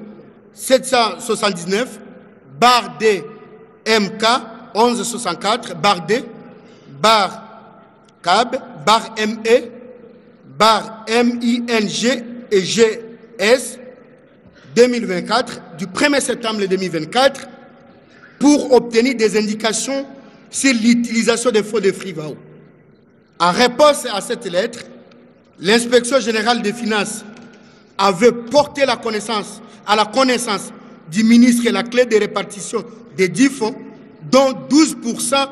779, bar D, MK 1164, bar D, bar CAB, bar ME, bar MING et GS 2024, du 1er septembre 2024, pour obtenir des indications sur l'utilisation des fonds de FRIVAO. En réponse à cette lettre, l'inspection générale des finances avait porté à la connaissance du ministre la clé de répartition des 10 fonds, dont 12%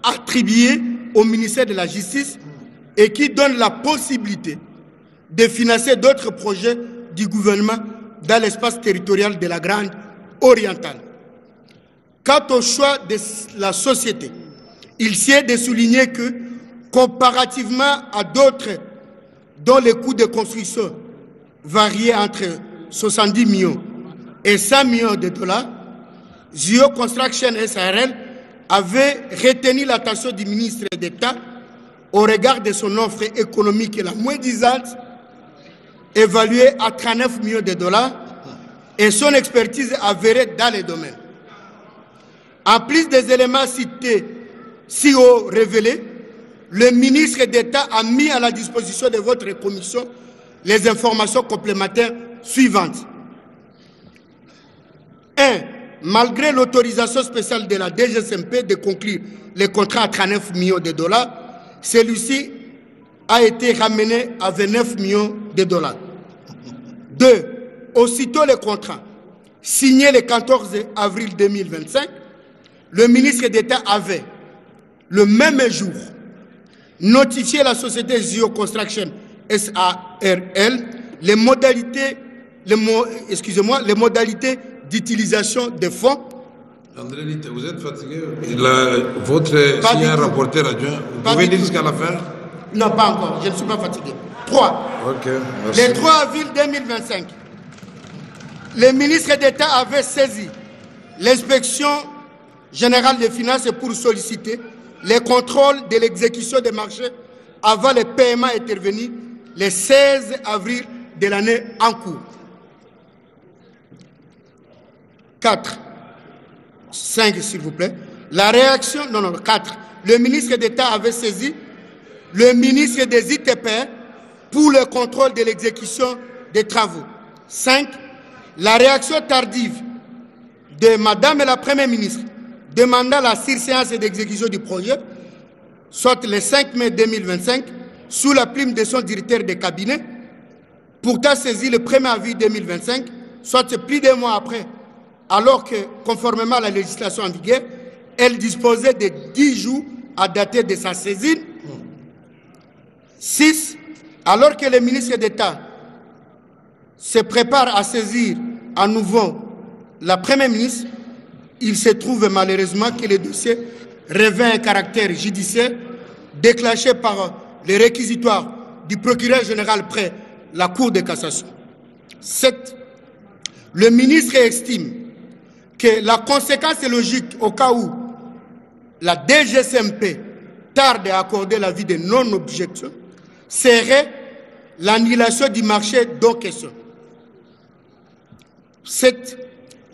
attribués au ministère de la Justice et qui donne la possibilité de financer d'autres projets du gouvernement dans l'espace territorial de la Grande Orientale. Quant au choix de la société, il sied de souligner que, comparativement à d'autres dont les coûts de construction variaient entre 70 millions et 100 millions de $, Zio Construction SARL avait retenu l'attention du ministre d'État au regard de son offre économique la moins disante, évaluée à 39 millions de $, et son expertise avérée dans les domaines. En plus des éléments cités si haut révélés, le ministre d'État a mis à la disposition de votre commission les informations complémentaires suivantes. 1. Malgré l'autorisation spéciale de la DGSMP de conclure les contrats à 39 millions de $, celui-ci a été ramené à 29 millions de $. 2. Aussitôt le contrat signé le 14 avril 2025, le ministre d'État avait, le même jour, notifié la société Zio Construction SARL les modalités d'utilisation des fonds. André, vous êtes fatigué? Votre signé rapporteur adjoint, vous pouvez dire jusqu'à la fin? Non, pas encore, je ne suis pas fatigué. 3. Ok, merci. Le 3 avril 2025, le ministre d'État avait saisi l'inspection générale des finances pour solliciter les contrôles de l'exécution des marchés avant le paiement intervenu le 16 avril de l'année en cours. 4. 5, s'il vous plaît. La réaction, non, 4. Le ministre d'État avait saisi le ministre des ITP pour le contrôle de l'exécution des travaux. 5. La réaction tardive de Madame la Première ministre demandant la surséance d'exécution du projet, soit le 5 mai 2025, sous la plume de son directeur de cabinet, pourtant saisi le 1er avril 2025, soit plus d'un mois après, alors que, conformément à la législation en vigueur, elle disposait de 10 jours à dater de sa saisine. 6. Alors que le ministre d'État se prépare à saisir à nouveau la Première ministre, il se trouve malheureusement que le dossier revêt un caractère judiciaire déclenché par les réquisitoires du procureur général près la Cour de cassation. 7. Le ministre estime que la conséquence logique au cas où la DGCMP tarde à accorder l'avis de non-objection serait l'annulation du marché dont question. 7.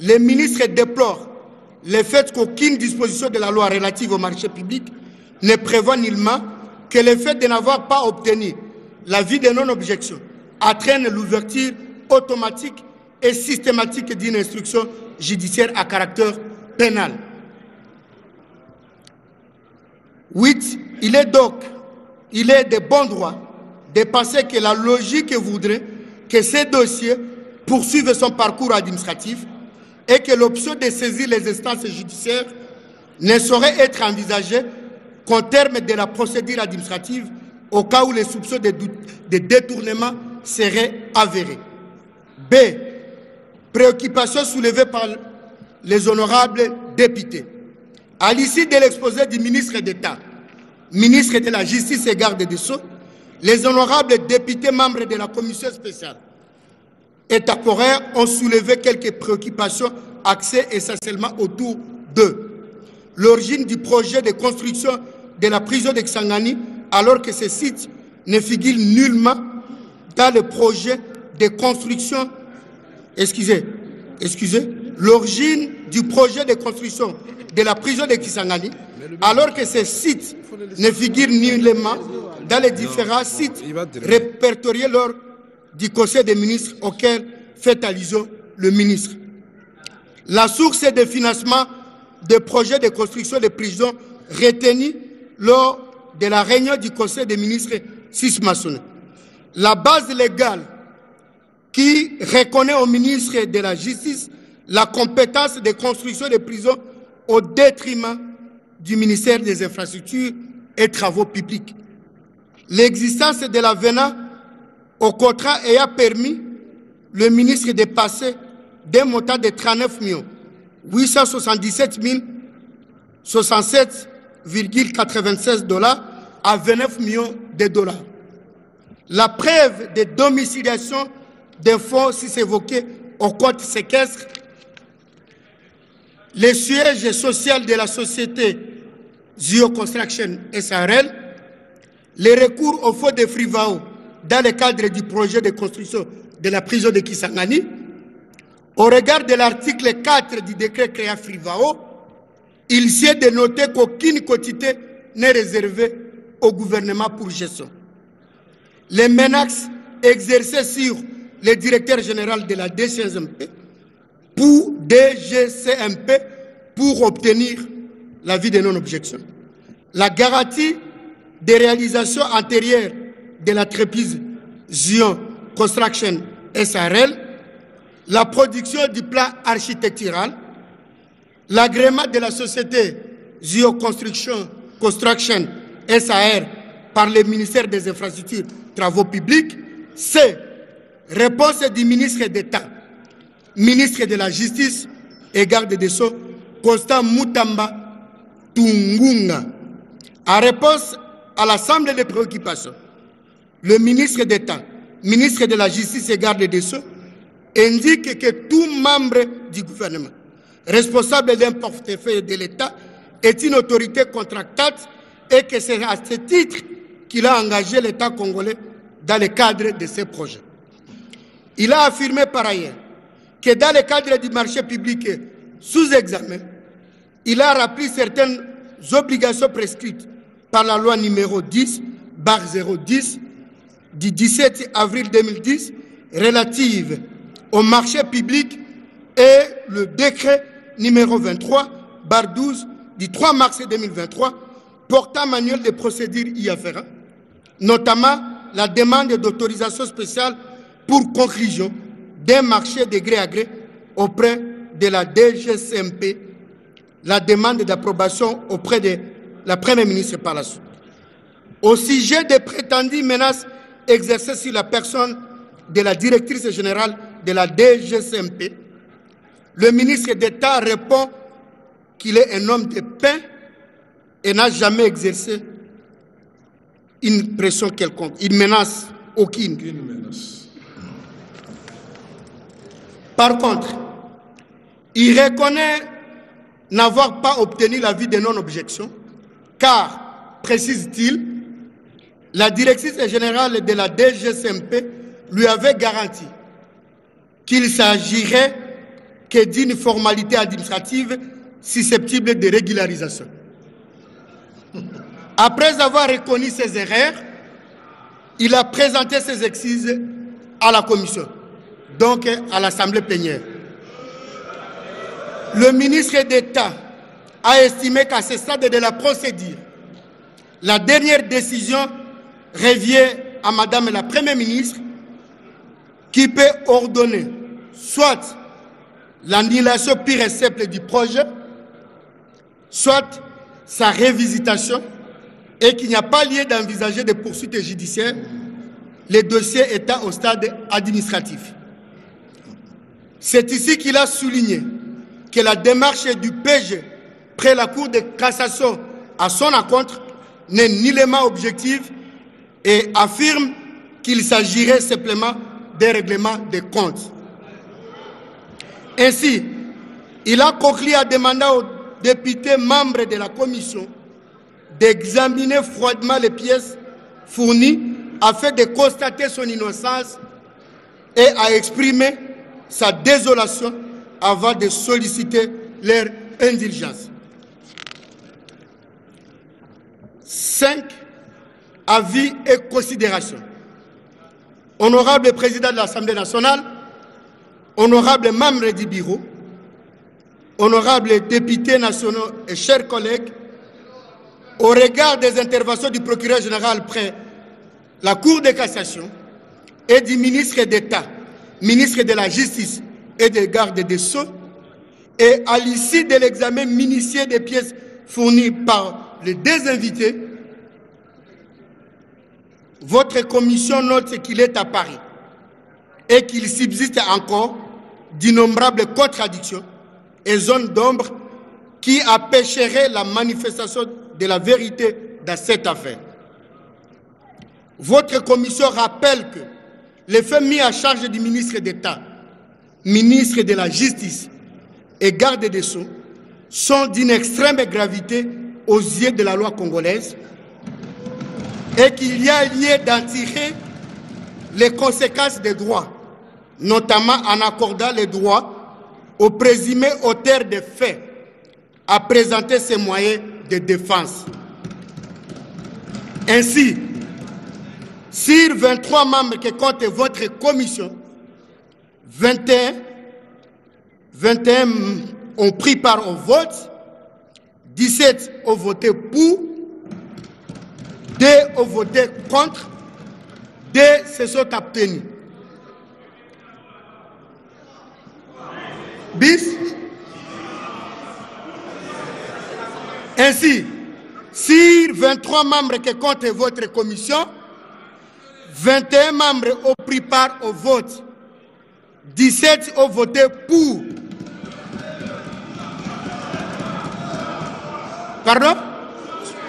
Le ministre déplore le fait qu'aucune disposition de la loi relative au marché public ne prévoit nullement que le fait de n'avoir pas obtenu l'avis de non-objection entraîne l'ouverture automatique et systématique d'une instruction judiciaire à caractère pénal. 8. Il est de bon droit de penser que la logique voudrait que ces dossiers poursuivent son parcours administratif et que l'option de saisir les instances judiciaires ne saurait être envisagée qu'en termes de la procédure administrative au cas où les soupçons de détournement seraient avérés. B. Préoccupation soulevée par les honorables députés. À l'issue de l'exposé du ministre d'État, ministre de la Justice et garde des Sceaux, les honorables députés membres de la commission spéciale et temporaire ont soulevé quelques préoccupations axées essentiellement autour de l'origine du projet de construction de la prison de Kisangani, alors que ce site ne figure nullement dans le projet de construction. L'origine du projet de construction de la prison de Kisangani, alors que ce site ne figure nullement dans les différents sites répertoriés lors du Conseil des ministres auquel fait allusion le ministre. La source de financement des projets de construction de prisons retenus lors de la réunion du Conseil des ministres 6 mars. La base légale qui reconnaît au ministre de la Justice la compétence de construction de prisons au détriment du ministère des Infrastructures et Travaux publics. L'existence de l'avenant au contrat ayant permis le ministre de passer d'un montant de 39 877 67,96 $ à 29 millions de dollars. La preuve de domiciliation des fonds si évoqués au compte séquestre, le siège social de la société Zio Construction SARL, les recours au fonds de Frivao dans le cadre du projet de construction de la prison de Kisangani, au regard de l'article 4 du décret créant Frivao, il s'y est de noter qu'aucune quotité n'est réservée au gouvernement pour gestion. Les menaces exercées sur le directeur général de la DGCMP pour obtenir l'avis de non-objection. La garantie des réalisations antérieures de l'entreprise Zion Construction SARL, la production du plan architectural, l'agrément de la société Zio Construction SAR par le ministère des Infrastructures Travaux publics, c'est réponse du ministre d'État, ministre de la Justice et garde des Sceaux, Constant Mutamba Tungunga. En réponse à l'Assemblée des préoccupations, le ministre d'État, ministre de la Justice et garde des Sceaux, indique que tout membre du gouvernement responsable d'un portefeuille de l'État est une autorité contractante et que c'est à ce titre qu'il a engagé l'État congolais dans le cadre de ces projets. Il a affirmé par ailleurs que dans le cadre du marché public sous examen, il a rappelé certaines obligations prescrites par la loi numéro 10/010 du 17 avril 2010 relative au marché public et le décret numéro 23/12 du 3 mars 2023 portant manuel de procédure y afférent, notamment la demande d'autorisation spéciale pour conclusion d'un marché de gré à gré auprès de la DGCMP, la demande d'approbation auprès de la Première ministre par la suite. Au sujet des prétendues menaces exercées sur la personne de la directrice générale de la DGCMP, le ministre d'État répond qu'il est un homme de paix et n'a jamais exercé une pression quelconque, une menace aucune. Aucune menace. Par contre, il reconnaît n'avoir pas obtenu l'avis de non-objection, car, précise-t-il, la directrice générale de la DGCMP lui avait garanti qu'il s'agirait que d'une formalité administrative susceptible de régularisation. Après avoir reconnu ses erreurs, il a présenté ses excuses à la commission, donc à l'Assemblée plénière. Le ministre d'État a estimé qu'à ce stade de la procédure, la dernière décision revient à Madame la Première ministre qui peut ordonner soit l'annulation pure et simple du projet, soit sa révisitation et qu'il n'y a pas lieu d'envisager des poursuites judiciaires, les dossiers étant au stade administratif. C'est ici qu'il a souligné que la démarche du PG près la Cour de cassation à son encontre n'est nullement objective et affirme qu'il s'agirait simplement d'un règlement des comptes. Ainsi, il a conclu à demander aux députés membres de la commission d'examiner froidement les pièces fournies afin de constater son innocence et à exprimer sa désolation avant de solliciter leur indulgence. 5. Avis et considérations. Honorable Président de l'Assemblée nationale, honorables membres du bureau, honorables députés nationaux et chers collègues, au regard des interventions du procureur général près la Cour de cassation et du ministre d'État, ministre de la Justice et des gardes des Sceaux, et à l'issue de l'examen minutieux des pièces fournies par les deux invités, votre commission note qu'il est à Paris et qu'il subsiste encore d'innombrables contradictions et zones d'ombre qui empêcheraient la manifestation de la vérité dans cette affaire. Votre commission rappelle que les faits mis à charge du ministre d'État, ministre de la Justice et garde des Sceaux sont d'une extrême gravité aux yeux de la loi congolaise et qu'il y a lieu d'en tirer les conséquences des droits, notamment en accordant les droits aux présumés auteurs des faits à présenter ses moyens de défense. Ainsi, sur 23 membres que compte votre commission, 21 ont pris part au vote, 17 ont voté pour, 2 ont voté contre, 2 se sont abstenus. Bis. Ainsi, sur 23 membres que compte votre commission, 21 membres ont pris part au vote, 17 ont voté pour. Pardon?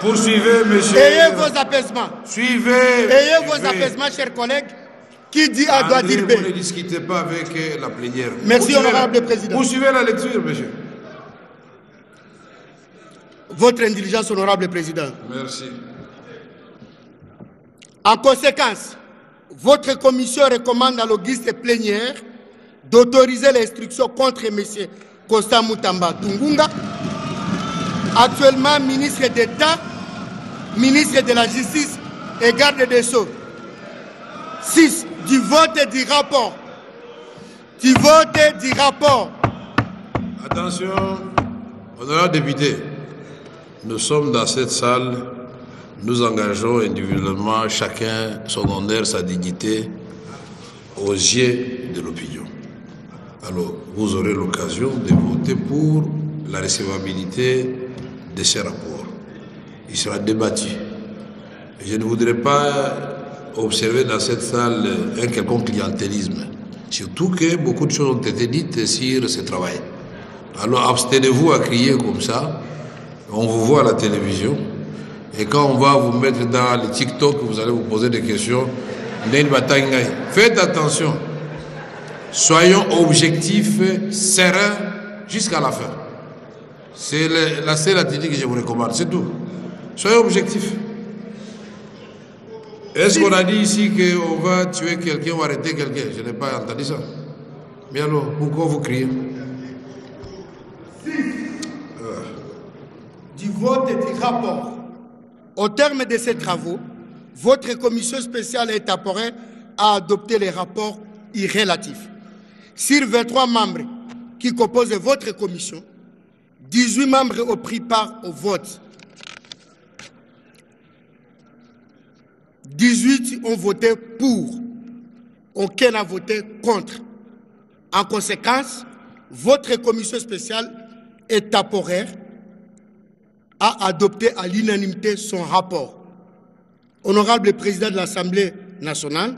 Poursuivez, monsieur. Ayez vos apaisements. Suivez. Ayez vos apaisements, chers collègues. Qui dit A doit dire B. Vous ne discutez pas avec la plénière. Merci, honorable président. Vous suivez la lecture, monsieur. Votre indulgence, honorable président. Merci. En conséquence, votre commission recommande à l'auguste plénière d'autoriser l'instruction contre M. Constant Mutamba Tungunga, actuellement ministre d'État, ministre de la Justice et garde des Sceaux. 6. Du vote du rapport. Du vote du rapport. Attention, honorable député, nous sommes dans cette salle, nous engageons individuellement chacun son honneur, sa dignité aux yeux de l'opinion. Alors, vous aurez l'occasion de voter pour la recevabilité de ces rapports. Il sera débattu. Je ne voudrais pas observer dans cette salle un quelconque clientélisme. Surtout que beaucoup de choses ont été dites sur ce travail. Alors abstenez-vous à crier comme ça. On vous voit à la télévision. Et quand on va vous mettre dans les TikTok, vous allez vous poser des questions. Faites attention. Soyons objectifs, sereins jusqu'à la fin. C'est la seule attitude que je vous recommande. C'est tout. Soyez objectifs. Est-ce qu'on a dit ici qu'on va tuer quelqu'un ou arrêter quelqu'un? Je n'ai pas entendu ça. Mais alors, pourquoi vous criez? Du vote et du rapport. Au terme de ces travaux, votre commission spéciale et temporaire a adopté les rapports irrélatifs. Sur 23 membres qui composent votre commission, 18 membres ont pris part au vote. 18 ont voté pour, aucun n'a voté contre. En conséquence, votre commission spéciale et temporaire a adopté à l'unanimité son rapport. Honorable président de l'Assemblée nationale,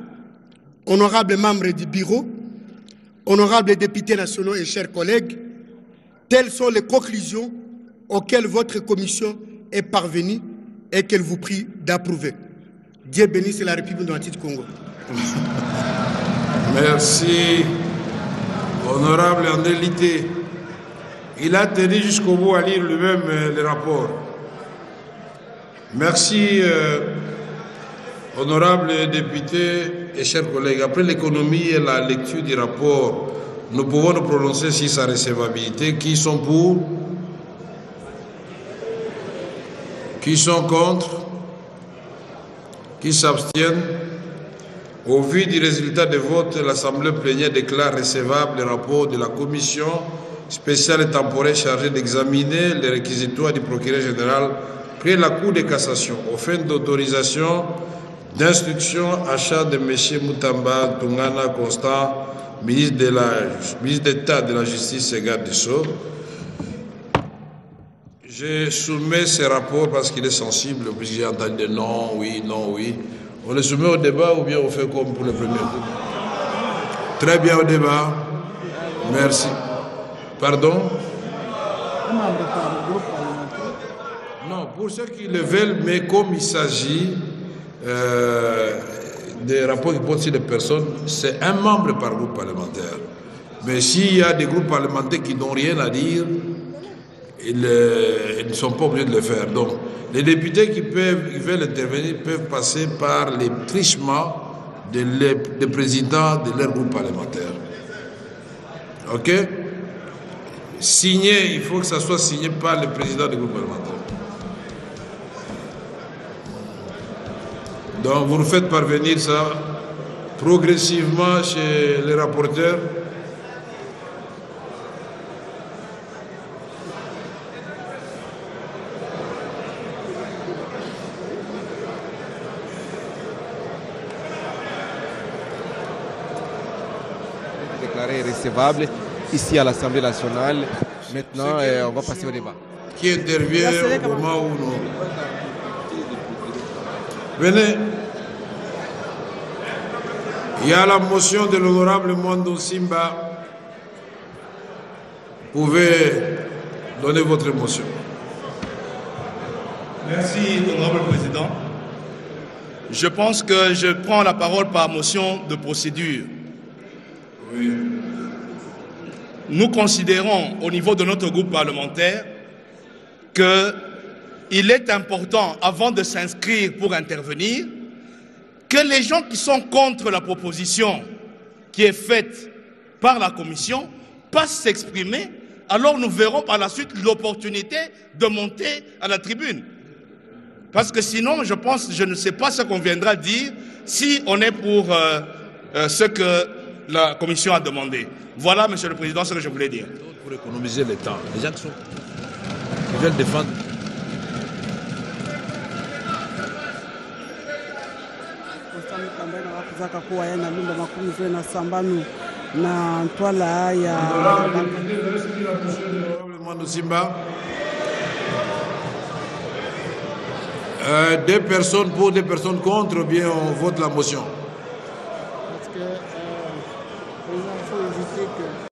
honorables membres du bureau, honorables députés nationaux et chers collègues, telles sont les conclusions auxquelles votre commission est parvenue et qu'elle vous prie d'approuver. Dieu bénisse la République démocratique du Congo. Merci, honorable Andélité. Il a tenu jusqu'au bout à lire lui-même les rapports. Merci, honorable député et chers collègues. Après l'économie et la lecture du rapport, nous pouvons nous prononcer sur sa recevabilité. Qui sont pour? Qui sont contre? Qui s'abstiennent? Au vu du résultat des votes, l'Assemblée plénière déclare recevable le rapport de la commission spéciale et temporaire chargée d'examiner les réquisitoires du procureur général près la Cour de cassation aux fins d'autorisation d'instruction achat de M. Mutamba Tungana Constant, ministre d'État de la Justice et garde des Sceaux. Je soumets ce rapport parce qu'il est sensible, puisque j'ai entendu des non, oui, non, oui. On le soumet au débat ou bien on fait comme pour le premier coup? Très bien, au débat. Merci. Pardon? Non, pour ceux qui le veulent, mais comme il s'agit des rapports qui portent sur des personnes, c'est un membre par groupe parlementaire. Mais s'il y a des groupes parlementaires qui n'ont rien à dire, ils ne sont pas obligés de le faire. Donc, les députés qui veulent intervenir peuvent passer par les trichements des présidents de leur groupe parlementaire. OK? Signé, il faut que ça soit signé par le président du groupe parlementaire. Donc, vous nous faites parvenir ça progressivement chez les rapporteurs. Déclaré recevable ici à l'Assemblée nationale. Maintenant, on va passer au débat. Qui intervient au moment où nous... Venez. Il y a la motion de l'honorable Mwando Simba. Vous pouvez donner votre motion. Merci, honorable président. Je pense que je prends la parole par motion de procédure. Oui. Nous considérons au niveau de notre groupe parlementaire qu'il est important, avant de s'inscrire pour intervenir, que les gens qui sont contre la proposition qui est faite par la commission passent s'exprimer. Alors nous verrons par la suite l'opportunité de monter à la tribune. Parce que sinon, je ne sais pas ce qu'on viendra dire si on est pour ce que la commission a demandé. Voilà, Monsieur le Président, ce que je voulais dire. Pour économiser le temps, les gens qui veulent défendre. Deux personnes pour, deux personnes contre, bien on vote la motion.